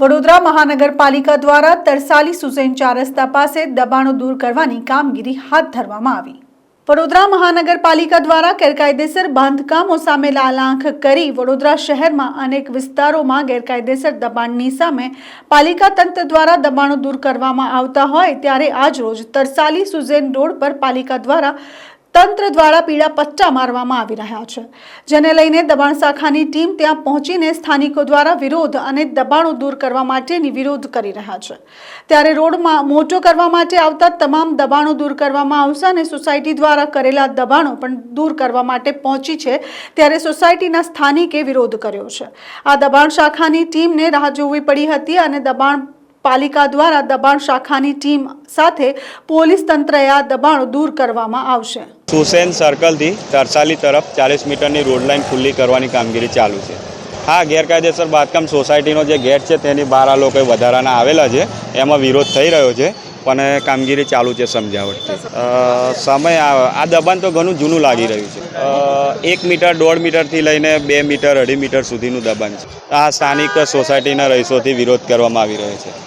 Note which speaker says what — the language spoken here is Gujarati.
Speaker 1: વડોદરા મહાનગરપાલિકા દ્વારા તરસાલી સુસેન ચાર રસ્તા પાસે દબાણો દૂર કરવાની કામગીરી હાથ ધરવામાં આવી। વડોદરા મહાનગરપાલિકા દ્વારા ગેરકાયદેસર બાંધકામો સામે લાલાંખ કરી વડોદરા શહેરમાં અનેક વિસ્તારોમાં ગેરકાયદેસર દબાણની સામે પાલિકા તંત્ર દ્વારા દબાણો દૂર કરવામાં આવતા હોય ત્યારે આજ રોજ તરસાલી સુસેન રોડ પર પાલિકા દ્વારા તંત્ર દ્વારા પીળા પટ્ટા મારવામાં આવી રહ્યા છે, જેને લઈને દબાણ શાખાની ટીમ ત્યાં પહોંચીને સ્થાનિકો દ્વારા વિરોધ અને દબાણો દૂર કરવા માટેની વિરોધ કરી રહ્યા છે। ત્યારે રોડમાં મોટો કરવા માટે આવતા તમામ દબાણો દૂર કરવામાં આવશે અને સોસાયટી દ્વારા કરેલા દબાણો પણ દૂર કરવા માટે પહોંચી છે, ત્યારે સોસાયટીના સ્થાનિકે વિરોધ કર્યો છે। આ દબાણ શાખાની ટીમને રાહ જોવી પડી હતી અને દબાણ પાલિકા દ્વારા દબાણ શાખાની ટીમ સાથે પોલીસ તંત્રએ આ દબાણો દૂર કરવામાં આવશે।
Speaker 2: સુસેન સર્કલથી તરસાલી તરફ 40 મીટરની રોડ લાઇન ખુલ્લી કરવાની કામગીરી ચાલુ છે। હા, ગેરકાયદેસર બાંધકામ સોસાયટીનો જે ગેટ છે તેની બહાર આ લોકોએ વધારાના આવેલા છે, એમાં વિરોધ થઈ રહ્યો છે, પણ કામગીરી ચાલુ છે સમજાવટથી। સમય આ દબાણ તો ઘણું જૂનું લાગી રહ્યું છે। 1 મીટર 1.5 મીટરથી લઈને 2 મીટર 2.5 મીટર સુધીનું દબાણ છે। આ સ્થાનિક સોસાયટીના રહીશોથી વિરોધ કરવામાં આવી રહ્યો છે।